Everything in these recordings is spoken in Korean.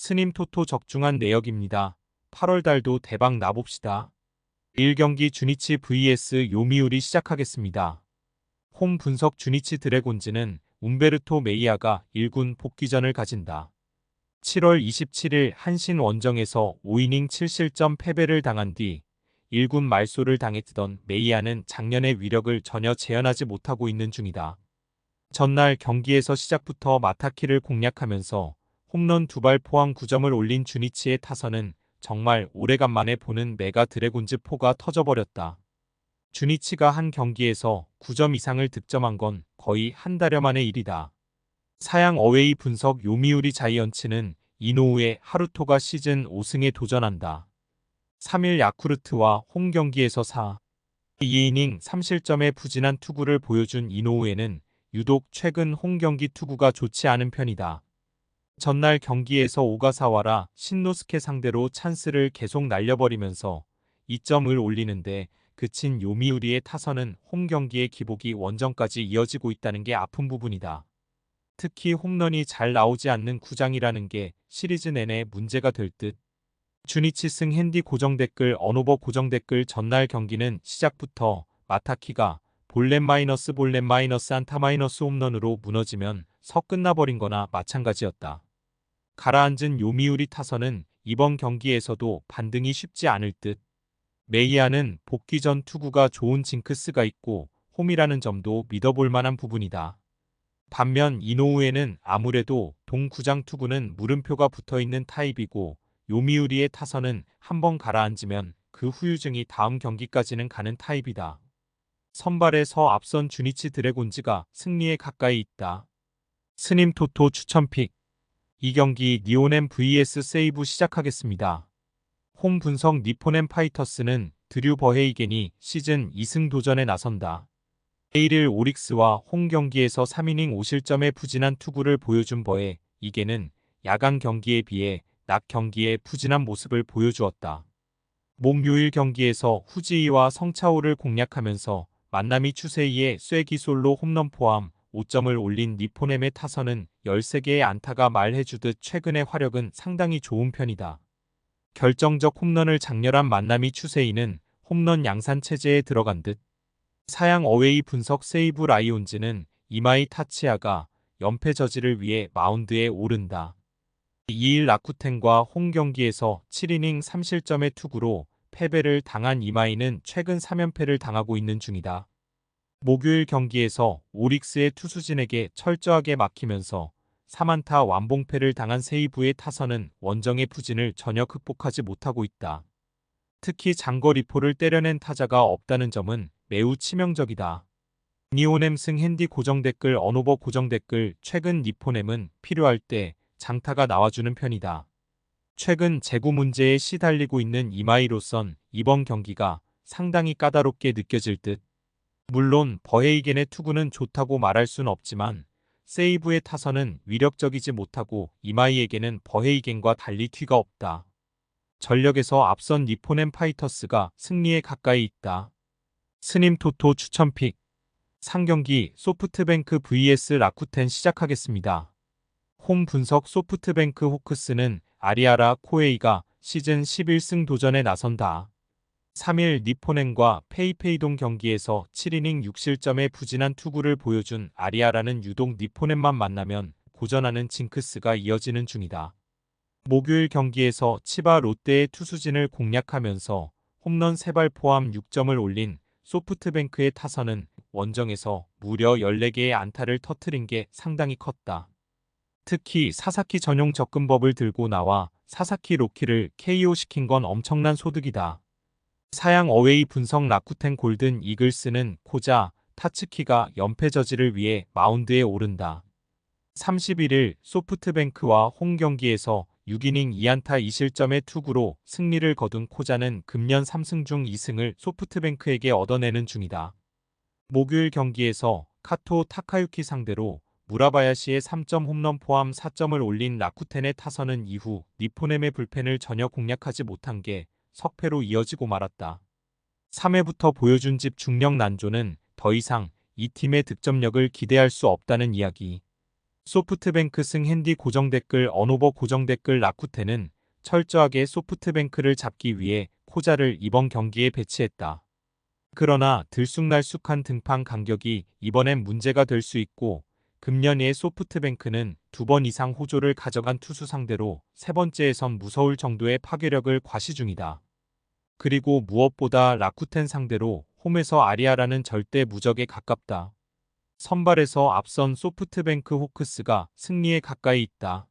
스님 토토 적중한 내역입니다. 8월 달도 대박 나봅시다. 1경기 주니치 vs 요미우리 시작하겠습니다. 홈 분석 주니치 드래곤즈는 움베르토 메이아가 1군 복귀전을 가진다. 7월 27일 한신 원정에서 5이닝 7실점 패배를 당한 뒤 1군 말소를 당했던 메이아는 작년의 위력을 전혀 재현하지 못하고 있는 중이다. 전날 경기에서 시작부터 마타키를 공략하면서 홈런 2발 포함 9점을 올린 주니치의 타선은 정말 오래간만에 보는 메가 드래곤즈 포가 터져버렸다. 주니치가 한 경기에서 9점 이상을 득점한 건 거의 한 달여 만의 일이다. 사양 어웨이 분석 요미우리 자이언츠는 이노우의 하루토가 시즌 5승에 도전한다. 3일 야쿠르트와 홈 경기에서 2이닝 3실점의 부진한 투구를 보여준 이노우에는 유독 최근 홈 경기 투구가 좋지 않은 편이다. 전날 경기에서 오가사와라 신노스케 상대로 찬스를 계속 날려버리면서 2점을 올리는데 그친 요미우리의 타선은 홈 경기의 기복이 원정까지 이어지고 있다는 게 아픈 부분이다. 특히 홈런이 잘 나오지 않는 구장이라는 게 시리즈 내내 문제가 될 듯. 주니치 승 핸디 고정 댓글 언오버 고정 댓글 전날 경기는 시작부터 마타키가 볼넷 마이너스 안타 마이너스 홈런으로 무너지면 석 끝나버린 거나 마찬가지였다. 가라앉은 요미우리 타선은 이번 경기에서도 반등이 쉽지 않을 듯. 메이아는 복귀 전 투구가 좋은 징크스가 있고 홈이라는 점도 믿어볼 만한 부분이다. 반면 이노우에는 아무래도 동구장 투구는 물음표가 붙어있는 타입이고 요미우리의 타선은 한번 가라앉으면 그 후유증이 다음 경기까지는 가는 타입이다. 선발에서 앞선 주니치 드래곤즈가 승리에 가까이 있다. 스님 토토 추천픽 2경기 니오넴 vs 세이부 시작하겠습니다. 홈 분석 니포넴 파이터스는 드류 버헤이겐이 시즌 2승 도전에 나선다. 1일 오릭스와 홈 경기에서 3이닝 5실점의 부진한 투구를 보여준 버헤이겐은 야간 경기에 비해 낮 경기에 부진한 모습을 보여주었다. 목요일 경기에서 후지이와 성차오를 공략하면서 만나미 추세이의 쐐기 솔로 홈런 포함 5점을 올린 니포넴의 타선은 13개의 안타가 말해주듯 최근의 화력은 상당히 좋은 편이다. 결정적 홈런을 장렬한 만나미 추세이는 홈런 양산 체제에 들어간 듯. 사양 어웨이 분석 세이브 라이온즈는 이마이 타치야가 연패 저지를 위해 마운드에 오른다. 2일 라쿠텐과 홈 경기에서 7이닝 3실점의 투구로 패배를 당한 이마이는 최근 3연패를 당하고 있는 중이다. 목요일 경기에서 오릭스의 투수진에게 철저하게 막히면서 3안타 완봉패를 당한 세이브의 타선은 원정의 부진을 전혀 극복하지 못하고 있다. 특히 장거리포를 때려낸 타자가 없다는 점은 매우 치명적이다. 니오넴 승 핸디 고정 댓글 언오버 고정 댓글 최근 니포넴은 필요할 때 장타가 나와주는 편이다. 최근 재구 문제에 시달리고 있는 이마이로선 이번 경기가 상당히 까다롭게 느껴질 듯. 물론 버헤이겐의 투구는 좋다고 말할 순 없지만 세이브의 타선은 위력적이지 못하고 이마이에게는 버헤이겐과 달리 튀가 없다. 전력에서 앞선 니포넴 파이터스가 승리에 가까이 있다. 스님 토토 추천픽 3경기 소프트뱅크 vs 라쿠텐 시작하겠습니다. 홈 분석 소프트뱅크 호크스는 아리아라 코에이가 시즌 11승 도전에 나선다. 3일 니포넴과 페이페이동 경기에서 7이닝 6실점의 부진한 투구를 보여준 아리아라는 유독 니포넴만 만나면 고전하는 징크스가 이어지는 중이다. 목요일 경기에서 치바 롯데의 투수진을 공략하면서 홈런 3발 포함 6점을 올린 소프트뱅크의 타선은 원정에서 무려 14개의 안타를 터뜨린 게 상당히 컸다. 특히 사사키 전용 접근법을 들고 나와 사사키 로키를 KO시킨 건 엄청난 소득이다. 사양 어웨이 분석 라쿠텐 골든 이글스는 코자 타츠키가 연패 저지를 위해 마운드에 오른다. 31일 소프트뱅크와 홈 경기에서 6이닝 2안타 2실점의 투구로 승리를 거둔 코자는 금년 3승 중 2승을 소프트뱅크에게 얻어내는 중이다. 목요일 경기에서 카토 타카유키 상대로 무라바야시의 3점 홈런 포함 4점을 올린 라쿠텐의 타선은 이후 니포넴의 불펜을 전혀 공략하지 못한 게 석패로 이어지고 말았다. 3회부터 보여준 집중력 난조는 더 이상 이 팀의 득점력을 기대할 수 없다는 이야기. 소프트뱅크 승 핸디 고정댓글 언오버 고정댓글 라쿠텐은 철저하게 소프트뱅크를 잡기 위해 코자를 이번 경기에 배치했다. 그러나 들쑥날쑥한 등판 간격이 이번엔 문제가 될 수 있고 금년에 소프트뱅크는 2번 이상 호조를 가져간 투수 상대로 세 번째에선 무서울 정도의 파괴력을 과시 중이다. 그리고 무엇보다 라쿠텐 상대로 홈에서 아리아라는 절대 무적에 가깝다. 선발에서 앞선 소프트뱅크 호크스가 승리에 가까이 있다.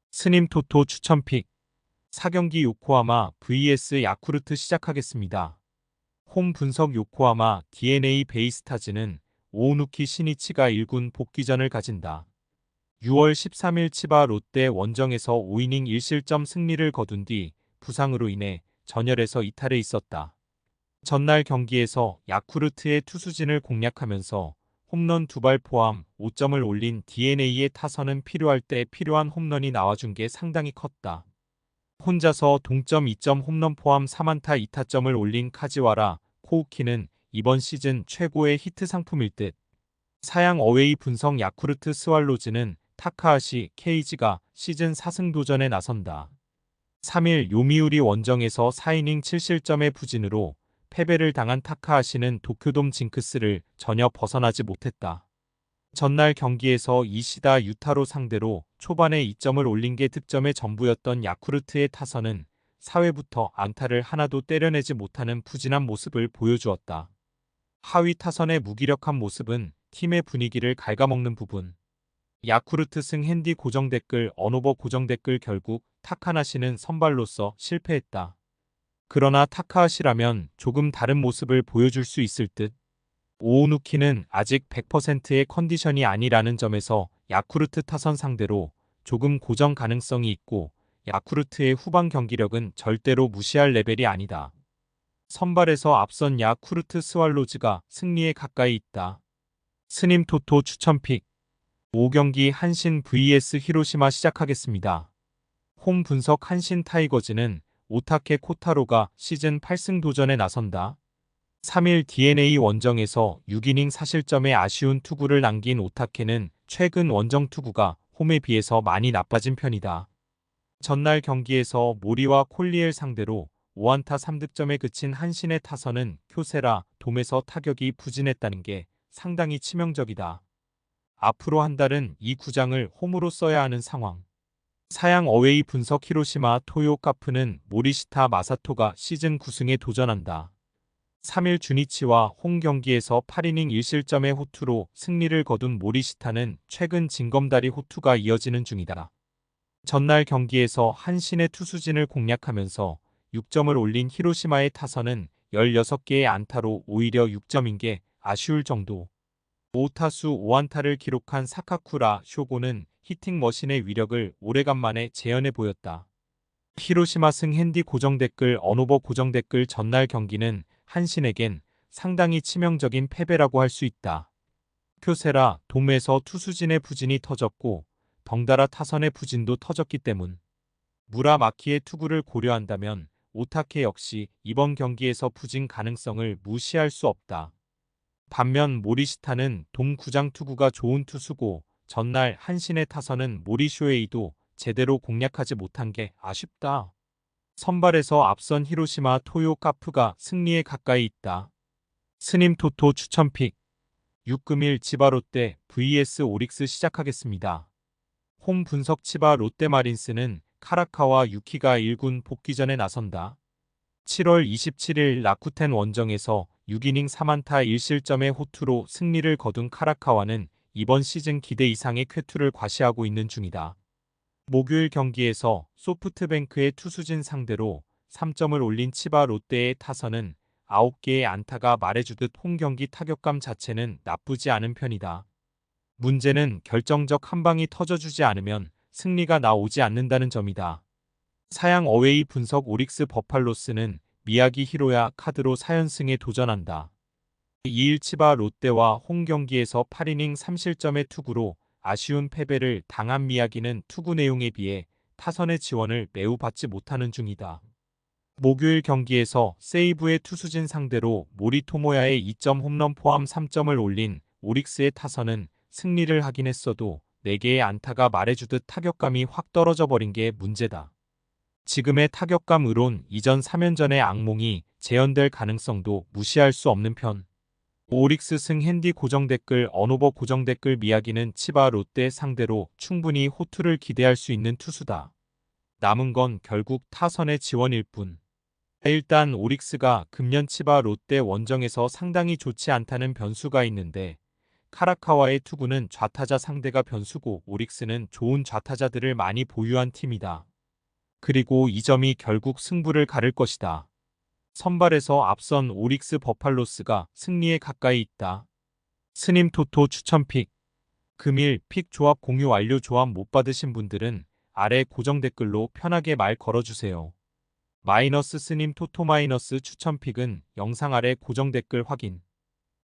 스님 토토 추천픽 4경기 요코하마 vs 야쿠르트 시작하겠습니다. 홈 분석 요코하마 DNA 베이스타즈는 오우누키 시니치가 1군 복귀전을 가진다. 6월 13일 치바 롯데 원정에서 5이닝 1실점 승리를 거둔 뒤 부상으로 인해 전열에서 이탈해 있었다. 전날 경기에서 야쿠르트의 투수진을 공략하면서 홈런 2발 포함 5점을 올린 DNA의 타선은 필요할 때 필요한 홈런이 나와준 게 상당히 컸다. 혼자서 동점 2점 홈런 포함 3안타 2타점을 올린 카지와라 코우키는 이번 시즌 최고의 히트 상품일 듯. 사양 어웨이 분석 야쿠르트 스왈로즈는 타카하시 케이지가 시즌 4승 도전에 나선다. 3일 요미우리 원정에서 4이닝 7실점의 부진으로 패배를 당한 타카하시는 도쿄돔 징크스를 전혀 벗어나지 못했다. 전날 경기에서 이시다 유타로 상대로 초반에 2점을 올린 게 득점의 전부였던 야쿠르트의 타선은 4회부터 안타를 하나도 때려내지 못하는 부진한 모습을 보여주었다. 하위 타선의 무기력한 모습은 팀의 분위기를 갉아먹는 부분. 야쿠르트 승 핸디 고정댓글 언오버 고정댓글 결국 타카나시는 선발로서 실패했다. 그러나 타카하시라면 조금 다른 모습을 보여줄 수 있을 듯. 오우누키는 아직 100%의 컨디션이 아니라는 점에서 야쿠르트 타선 상대로 조금 고정 가능성이 있고 야쿠르트의 후반 경기력은 절대로 무시할 레벨이 아니다. 선발에서 앞선 야쿠르트 스왈로즈가 승리에 가까이 있다. 스님 토토 추천픽 5경기 한신 vs 히로시마 시작하겠습니다. 홈 분석 한신 타이거즈는 오타케 코타로가 시즌 8승 도전에 나선다. 3일 DNA 원정에서 6이닝 4실점의 아쉬운 투구를 남긴 오타케는 최근 원정 투구가 홈에 비해서 많이 나빠진 편이다. 전날 경기에서 모리와 콜리엘 상대로 5안타 3득점에 그친 한신의 타선은 쿄세라 돔에서 타격이 부진했다는 게 상당히 치명적이다. 앞으로 한 달은 이 구장을 홈으로 써야 하는 상황. 사양 어웨이 분석 히로시마 토요 카프는 모리시타 마사토가 시즌 9승에 도전한다. 3일 주니치와 홈 경기에서 8이닝 1실점의 호투로 승리를 거둔 모리시타는 최근 징검다리 호투가 이어지는 중이다. 전날 경기에서 한신의 투수진을 공략하면서 6점을 올린 히로시마의 타선은 16개의 안타로 오히려 6점인 게 아쉬울 정도. 5타수 5안타를 기록한 사카쿠라 쇼고는 히팅머신의 위력을 오래간만에 재현해 보였다. 히로시마 승 핸디 고정댓글 언오버 고정댓글 전날 경기는 한신에겐 상당히 치명적인 패배라고 할 수 있다. 쿄세라 돔에서 투수진의 부진이 터졌고 덩달아 타선의 부진도 터졌기 때문. 무라마키의 투구를 고려한다면 오타케 역시 이번 경기에서 부진 가능성을 무시할 수 없다. 반면 모리시타는 돔 구장 투구가 좋은 투수고 전날 한신의 타선은 모리쇼에이도 제대로 공략하지 못한 게 아쉽다. 선발에서 앞선 히로시마 토요 카프가 승리에 가까이 있다. 스님 토토 추천픽 6금일 치바 롯데 vs 오릭스 시작하겠습니다. 홈 분석 치바 롯데 마린스는 카라카와 유키가 1군 복귀전에 나선다. 7월 27일 라쿠텐 원정에서 6이닝 3안타 1실점의 호투로 승리를 거둔 카라카와는 이번 시즌 기대 이상의 쾌투를 과시하고 있는 중이다. 목요일 경기에서 소프트뱅크의 투수진 상대로 3점을 올린 치바 롯데의 타선은 9개의 안타가 말해주듯 홈 경기 타격감 자체는 나쁘지 않은 편이다. 문제는 결정적 한 방이 터져주지 않으면 승리가 나오지 않는다는 점이다. 사양 어웨이 분석 오릭스 버팔로스는 미야기 히로야 카드로 4연승에 도전한다. 2일 치바 롯데와 홈 경기에서 8이닝 3실점의 투구로 아쉬운 패배를 당한 미야기는 투구 내용에 비해 타선의 지원을 매우 받지 못하는 중이다. 목요일 경기에서 세이브의 투수진 상대로 모리토모야의 2점 홈런 포함 3점을 올린 오릭스의 타선은 승리를 하긴 했어도 4개의 안타가 말해주듯 타격감이 확 떨어져 버린 게 문제다. 지금의 타격감으론 이전 3연전의 악몽이 재현될 가능성도 무시할 수 없는 편. 오릭스 승 핸디 고정 댓글 언오버 고정 댓글 미야기는 치바 롯데 상대로 충분히 호투를 기대할 수 있는 투수다. 남은 건 결국 타선의 지원일 뿐. 일단 오릭스가 금년 치바 롯데 원정에서 상당히 좋지 않다는 변수가 있는데 카라카와의 투구는 좌타자 상대가 변수고 오릭스는 좋은 좌타자들을 많이 보유한 팀이다. 그리고 이 점이 결국 승부를 가를 것이다. 선발에서 앞선 오릭스 버팔로스가 승리에 가까이 있다. 스님 토토 추천픽. 금일 픽 조합 공유 완료. 조합 못 받으신 분들은 아래 고정 댓글로 편하게 말 걸어주세요. 마이너스 스님 토토 마이너스 추천픽은 영상 아래 고정 댓글 확인.